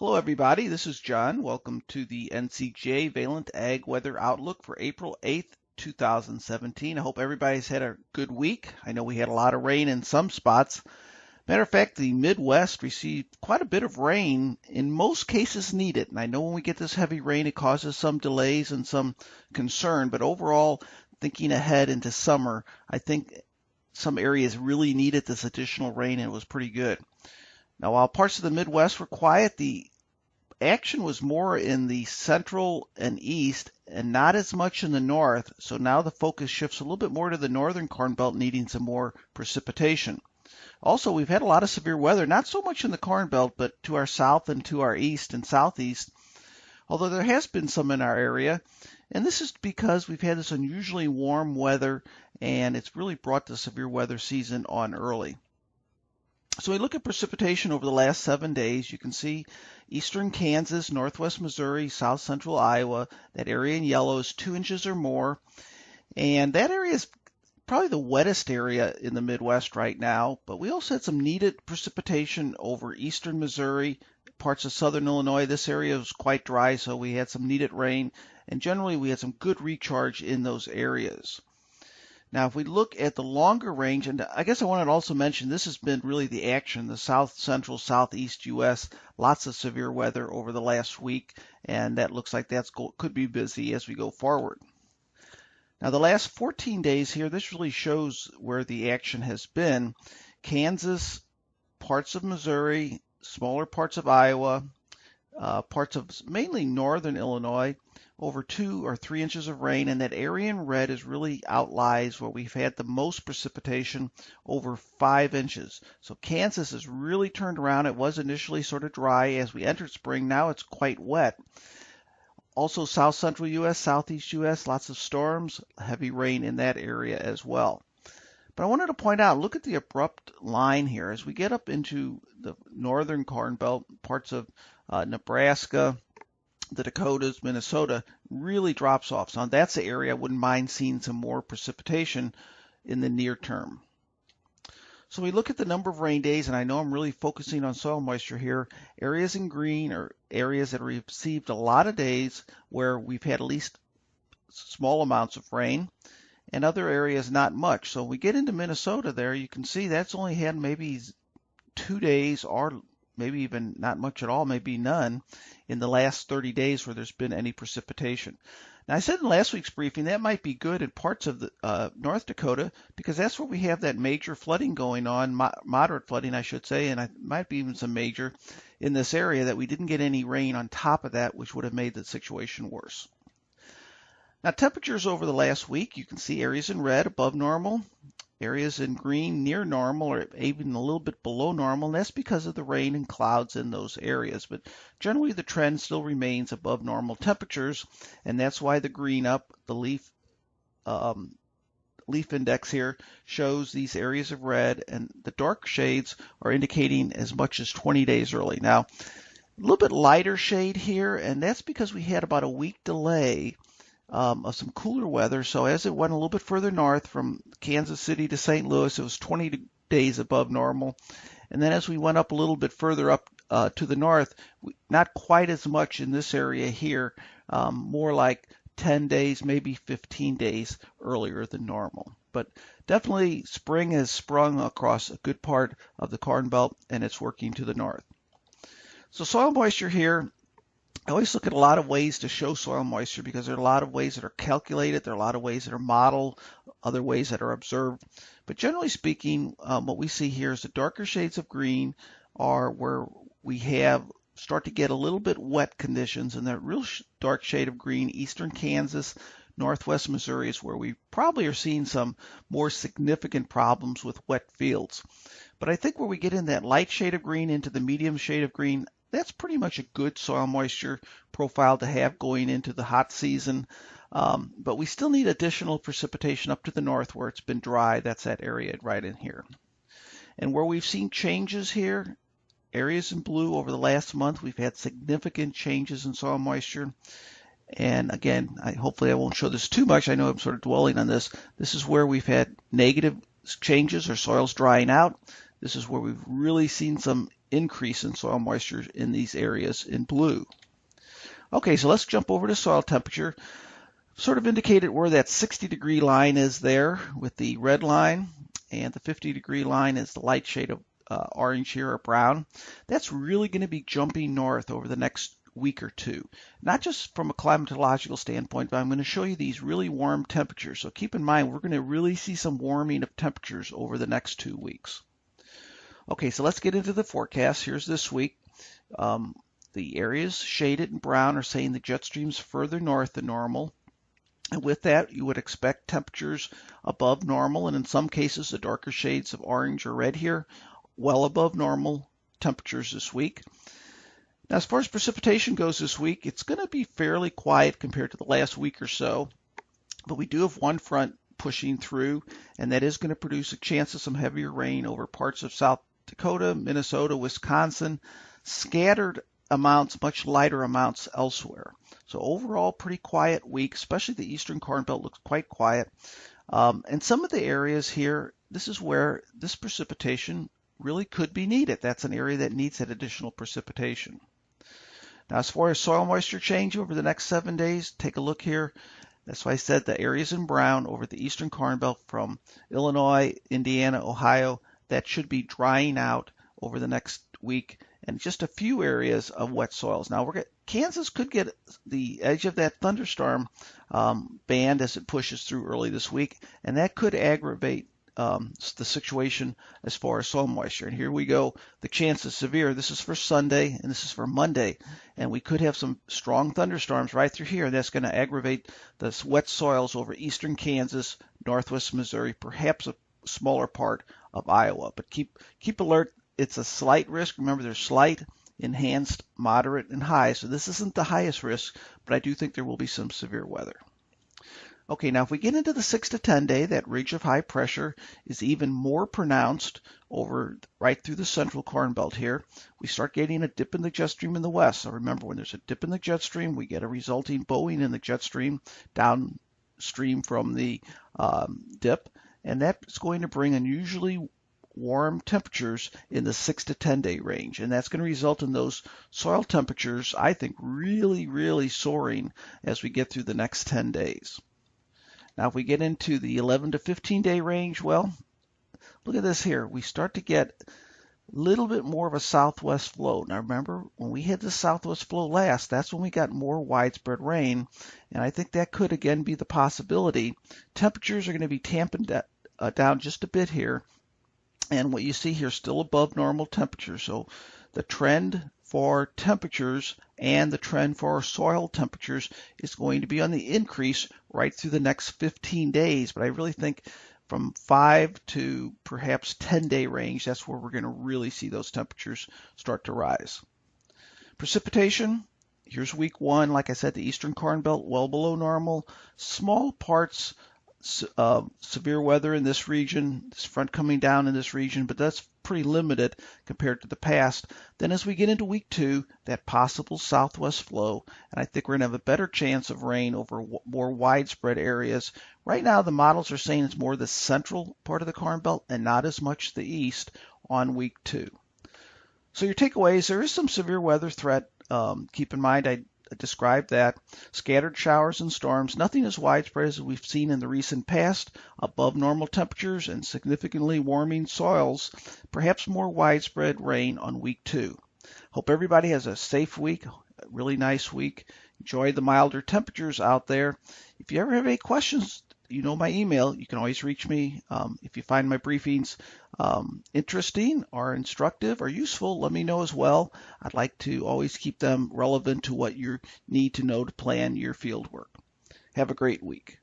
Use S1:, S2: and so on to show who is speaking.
S1: Hello everybody, this is John. Welcome to the NCGA Valent Ag Weather Outlook for April 8th, 2017. I hope everybody's had a good week. I know we had a lot of rain in some spots. Matter of fact, the Midwest received quite a bit of rain, in most cases needed. And I know when we get this heavy rain, it causes some delays and some concern, but overall, thinking ahead into summer, I think some areas really needed this additional rain and it was pretty good. Now, while parts of the Midwest were quiet, the action was more in the central and east and not as much in the north. So now the focus shifts a little bit more to the northern Corn Belt needing some more precipitation. Also, we've had a lot of severe weather, not so much in the Corn Belt, but to our south and to our east and southeast, although there has been some in our area. And this is because we've had this unusually warm weather and it's really brought the severe weather season on early. So we look at precipitation over the last 7 days. You can see eastern Kansas, northwest Missouri, south central Iowa. That area in yellow is 2 inches or more. And that area is probably the wettest area in the Midwest right now. But we also had some needed precipitation over eastern Missouri, parts of southern Illinois. This area was quite dry, so we had some needed rain. And generally, we had some good recharge in those areas. Now, if we look at the longer range, and I guess I wanted to also mention this has been really the action, the south central, southeast U.S., lots of severe weather over the last week, and that looks like that could be busy as we go forward. Now, the last 14 days here, this really shows where the action has been. Kansas, parts of Missouri, smaller parts of Iowa, parts of mainly northern Illinois, over 2 or 3 inches of rain, and that area in red is really outlies where we've had the most precipitation, over 5 inches. So Kansas has really turned around. It was initially sort of dry as we entered spring. Now it's quite wet. Also south central U.S., southeast U.S., lots of storms, heavy rain in that area as well. But I wanted to point out, look at the abrupt line here. As we get up into the northern Corn Belt, parts of Nebraska, the Dakotas, Minnesota, really drops off. So that's the area I wouldn't mind seeing some more precipitation in the near term. So we look at the number of rain days, and I know I'm really focusing on soil moisture here. Areas in green are areas that received a lot of days where we've had at least small amounts of rain, and other areas not much. So we get into Minnesota there, you can see that's only had maybe 2 days or maybe even not much at all, maybe none, in the last 30 days where there's been any precipitation. Now, I said in last week's briefing that might be good in parts of the North Dakota because that's where we have that major flooding going on, moderate flooding, I should say, and it might be even some major in this area that we didn't get any rain on top of that, which would have made the situation worse. Now, temperatures over the last week, you can see areas in red above normal, areas in green near normal or even a little bit below normal, and that's because of the rain and clouds in those areas. But generally the trend still remains above normal temperatures, and that's why the green up, the leaf index here shows these areas of red, and the dark shades are indicating as much as 20 days early. Now, a little bit lighter shade here, and that's because we had about a week delay of some cooler weather. So as it went a little bit further north from Kansas City to St. Louis, it was 20 days above normal. And then as we went up a little bit further up to the north, not quite as much in this area here, more like 10 days, maybe 15 days earlier than normal. But definitely spring has sprung across a good part of the Corn Belt, and it's working to the north. So soil moisture here, I always look at a lot of ways to show soil moisture because there are a lot of ways that are calculated, there are a lot of ways that are modeled, other ways that are observed. But generally speaking, what we see here is the darker shades of green are where we start to get a little bit wet conditions, and that real dark shade of green, eastern Kansas, northwest Missouri is where we probably are seeing some more significant problems with wet fields. But I think where we get in that light shade of green into the medium shade of green, that's pretty much a good soil moisture profile to have going into the hot season. But we still need additional precipitation up to the north where it's been dry. That's that area right in here. And where we've seen changes here, areas in blue over the last month, we've had significant changes in soil moisture. And again, hopefully I won't show this too much. I know I'm sort of dwelling on this. This is where we've had negative changes or soils drying out. This is where we've really seen some increase in soil moisture in these areas in blue. Okay, so let's jump over to soil temperature. Sort of indicated where that 60-degree line is there with the red line, and the 50-degree line is the light shade of orange here, or brown. That's really going to be jumping north over the next week or two. Not just from a climatological standpoint, but I'm going to show you these really warm temperatures. So keep in mind, we're going to really see some warming of temperatures over the next 2 weeks. Okay, so let's get into the forecast. Here's this week. The areas shaded in brown are saying the jet stream's further north than normal. And with that, you would expect temperatures above normal, and in some cases, the darker shades of orange or red here, well above normal temperatures this week. Now, as far as precipitation goes this week, it's going to be fairly quiet compared to the last week or so, but we do have one front pushing through, and that is going to produce a chance of some heavier rain over parts of South Dakota, Minnesota, Wisconsin, scattered amounts, much lighter amounts elsewhere. So overall, pretty quiet week, especially the eastern Corn Belt looks quite quiet. And some of the areas here, this is where this precipitation really could be needed. That's an area that needs that additional precipitation. Now, as far as soil moisture change over the next 7 days, take a look here. That's why I said the areas in brown over the eastern Corn Belt from Illinois, Indiana, Ohio, that should be drying out over the next week, and just a few areas of wet soils. Now, Kansas could get the edge of that thunderstorm band as it pushes through early this week, and that could aggravate the situation as far as soil moisture. And here we go. The chance is severe. This is for Sunday, and this is for Monday, and we could have some strong thunderstorms right through here. That's going to aggravate the wet soils over eastern Kansas, northwest Missouri, perhaps a smaller part of Iowa. But keep alert. It's a slight risk. Remember, there's slight, enhanced, moderate, and high. So this isn't the highest risk, but I do think there will be some severe weather. Okay, now if we get into the 6 to 10 day, that ridge of high pressure is even more pronounced over right through the central Corn Belt here. We start getting a dip in the jet stream in the west. So remember, when there's a dip in the jet stream, we get a resulting bowing in the jet stream downstream from the dip, and that's going to bring unusually warm temperatures in the 6 to 10 day range, and that's going to result in those soil temperatures, I think, really soaring as we get through the next 10 days. Now, if we get into the 11 to 15 day range, well, look at this here. We start to get a little bit more of a southwest flow. Now, remember, when we had the southwest flow last, that's when we got more widespread rain, and I think that could again be the possibility. Temperatures are going to be tamping down just a bit here, and what you see here is still above normal temperature. So the trend for temperatures and the trend for soil temperatures is going to be on the increase right through the next 15 days. But I really think from 5 to perhaps 10 day range, that's where we're going to really see those temperatures start to rise. Precipitation, here's week 1. Like I said, the eastern Corn Belt well below normal. Small parts severe weather in this region, this front coming down in this region, but that's pretty limited compared to the past. Then as we get into week 2, that possible southwest flow, and I think we're going to have a better chance of rain over more widespread areas. Right now, the models are saying it's more the central part of the Corn Belt and not as much the east on week 2. So your takeaways, there is some severe weather threat. Keep in mind, I described that. Scattered showers and storms, nothing as widespread as we've seen in the recent past, above normal temperatures and significantly warming soils, perhaps more widespread rain on week 2. Hope everybody has a safe week, a really nice week. Enjoy the milder temperatures out there. If you ever have any questions, you know my email. You can always reach me. If you find my briefings interesting or instructive or useful, let me know as well. I'd like to always keep them relevant to what you need to know to plan your field work. Have a great week.